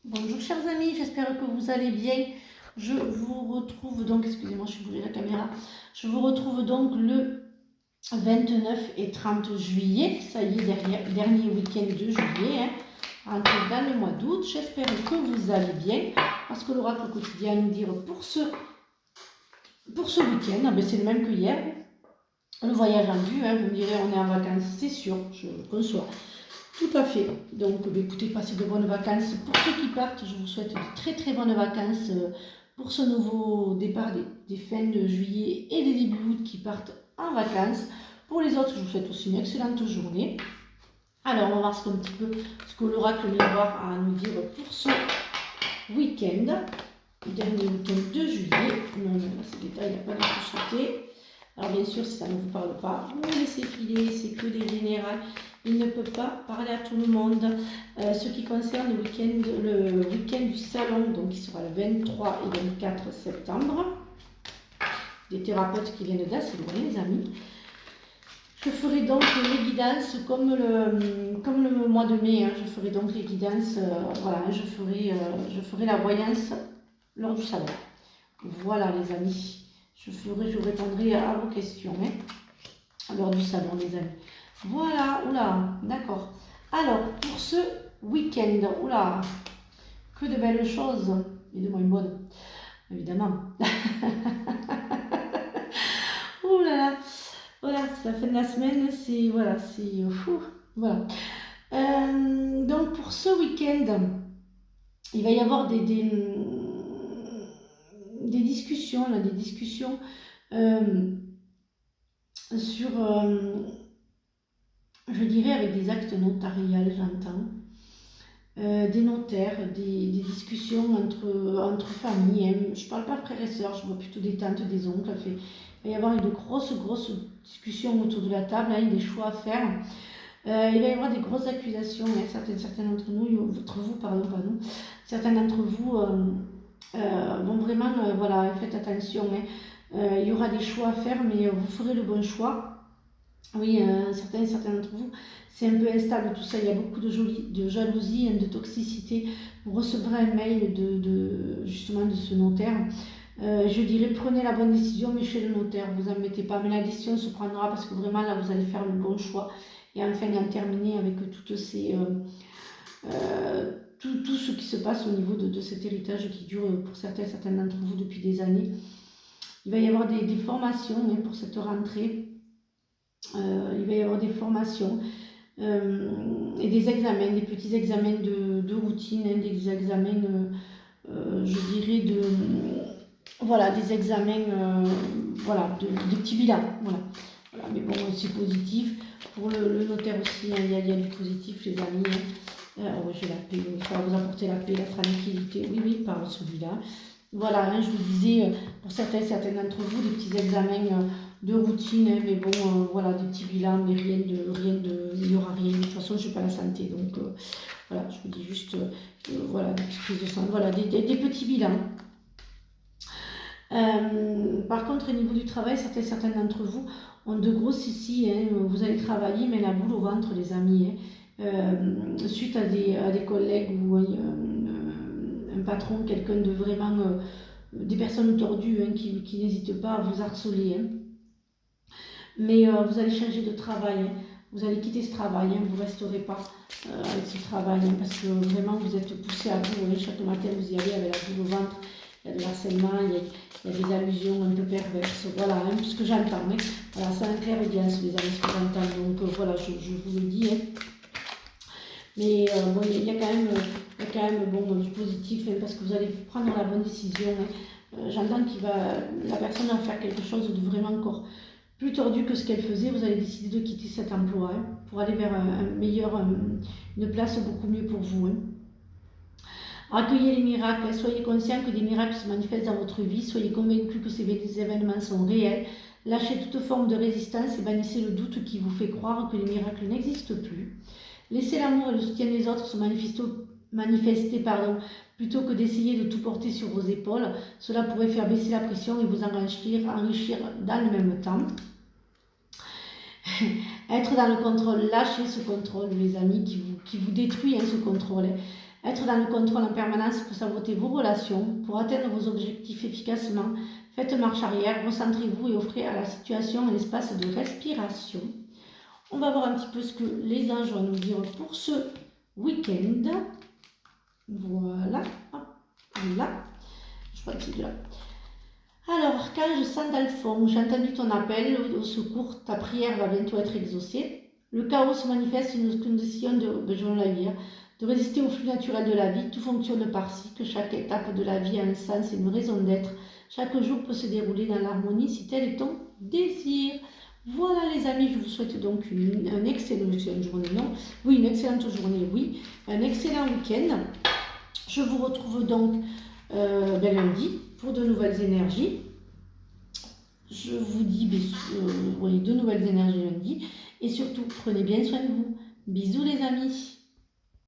Bonjour chers amis, j'espère que vous allez bien. Je vous retrouve donc, excusez-moi, je suis bougé la caméra. Je vous retrouve donc le 29 et 30 juillet. Ça y est, dernier week-end de juillet, hein, rentré dans le mois d'août. J'espère que vous allez bien. Parce que l'oracle quotidien nous dire pour ce week-end, c'est le même que hier. Le voyage en vue, hein, vous me direz, on est en vacances, c'est sûr, je conçois. Tout à fait. Donc, écoutez, passez de bonnes vacances. Pour ceux qui partent, je vous souhaite de très très bonnes vacances pour ce nouveau départ des fins de juillet et des débuts août qui partent en vacances. Pour les autres, je vous souhaite aussi une excellente journée. Alors, on va voir un petit peu ce que l'oracle vient voir à nous dire pour ce week-end, le dernier week-end de juillet. Non, ces détails, il n'y a pas de souci. Alors bien sûr, si ça ne vous parle pas, vous laissez filer, c'est que des générales. Il ne peut pas parler à tout le monde. Ce qui concerne le week-end du salon, donc qui sera le 23 et 24 septembre. Des thérapeutes qui viennent d'assez loin, les amis. Je ferai donc les guidances comme le mois de mai. Je ferai donc les guidances, voilà, je ferai la voyance lors du salon. Voilà les amis. Je répondrai à vos questions lors du salon, les amis. Voilà, oula, d'accord. Alors, pour ce week-end, oula, que de belles choses, et de moins bonnes, évidemment. Oulala, voilà, c'est la fin de la semaine, c'est, voilà, c'est fou, voilà. Donc, pour ce week-end, il va y avoir des discussions, là, sur, je dirais, avec des actes notariales, j'entends. Des notaires, des discussions entre familles. Hein. Je ne parle pas de frères et sœurs, je vois plutôt des tantes, des oncles. Il va y avoir une grosse discussion autour de la table, des choix à faire. Il va y avoir des grosses accusations. Certains d'entre nous, certains d'entre vous vont vraiment, voilà, faites attention. Il y aura des choix à faire, mais vous ferez le bon choix. Oui, certains d'entre vous, c'est un peu instable tout ça. Il y a beaucoup de jalousie, de toxicité. Vous recevrez un mail justement de ce notaire. Je dirais prenez la bonne décision, mais chez le notaire, vous en mettez pas. Mais la décision se prendra parce que vraiment là, vous allez faire le bon choix. Et enfin, en terminer avec toutes ces, tout ce qui se passe au niveau de cet héritage qui dure pour certains d'entre vous depuis des années. Il va y avoir des formations pour cette rentrée. Il va y avoir des formations et des examens, des petits examens de routine, des examens, je dirais, voilà, des examens, voilà, des petits bilans. Voilà. Mais bon, c'est positif. Pour le notaire aussi, il y a du positif, les amis. J'ai la paix, ça va vous apporter la paix, la tranquillité. Oui, par celui-là. Voilà, je vous disais, pour certains d'entre vous, des petits examens de routine, mais bon, voilà, des petits bilans, mais il n'y aura rien. De toute façon, je n'ai pas la santé, donc voilà, je vous dis juste, voilà, des prises de sang, voilà, des petits bilans. Par contre, au niveau du travail, certains d'entre vous ont de gros soucis, vous allez travailler, mais la boule au ventre, les amis, suite à des collègues ou un patron, quelqu'un de vraiment, des personnes tordues qui n'hésitent pas à vous harceler. Mais vous allez changer de travail, vous allez quitter ce travail, vous ne resterez pas avec ce travail, parce que vraiment vous êtes poussé à bout. Chaque matin vous y allez avec la boule au ventre, il y a de l'harcèlement, il y a des allusions un peu perverses, voilà, ce que j'entends. Voilà, c'est un clair-audience, les amis, ce que j'entends, donc voilà, je vous le dis. Mais bon, il y a quand même bon, du positif, parce que vous allez prendre la bonne décision. J'entends la personne va faire quelque chose de vraiment encore plus tordu que ce qu'elle faisait. Vous allez décider de quitter cet emploi pour aller vers une place beaucoup mieux pour vous. Accueillez les miracles, soyez conscient que des miracles se manifestent dans votre vie, soyez convaincus que ces événements sont réels, lâchez toute forme de résistance et bannissez le doute qui vous fait croire que les miracles n'existent plus. Laissez l'amour et le soutien des autres se manifester, plutôt que d'essayer de tout porter sur vos épaules. Cela pourrait faire baisser la pression et vous enrichir dans le même temps. Être dans le contrôle, lâchez ce contrôle, les amis, qui vous détruit, ce contrôle. Être dans le contrôle en permanence pour saboter vos relations, pour atteindre vos objectifs efficacement. Faites marche arrière, recentrez-vous et offrez à la situation un espace de respiration. On va voir un petit peu ce que les anges vont nous dire pour ce week-end. Voilà. Là. Je crois que c'est là. Alors, archange Sandalphon, j'ai entendu ton appel au secours, ta prière va bientôt être exaucée. Le chaos se manifeste une condition de résister au flux naturel de la vie. Tout fonctionne par cycle, chaque étape de la vie a un sens et une raison d'être. Chaque jour peut se dérouler dans l'harmonie si tel est ton désir. Voilà les amis, je vous souhaite donc une excellente journée, non? Oui, une excellente journée, oui. Un excellent week-end. Je vous retrouve donc lundi pour de nouvelles énergies. Je vous dis de nouvelles énergies lundi. Et surtout, prenez bien soin de vous. Bisous les amis.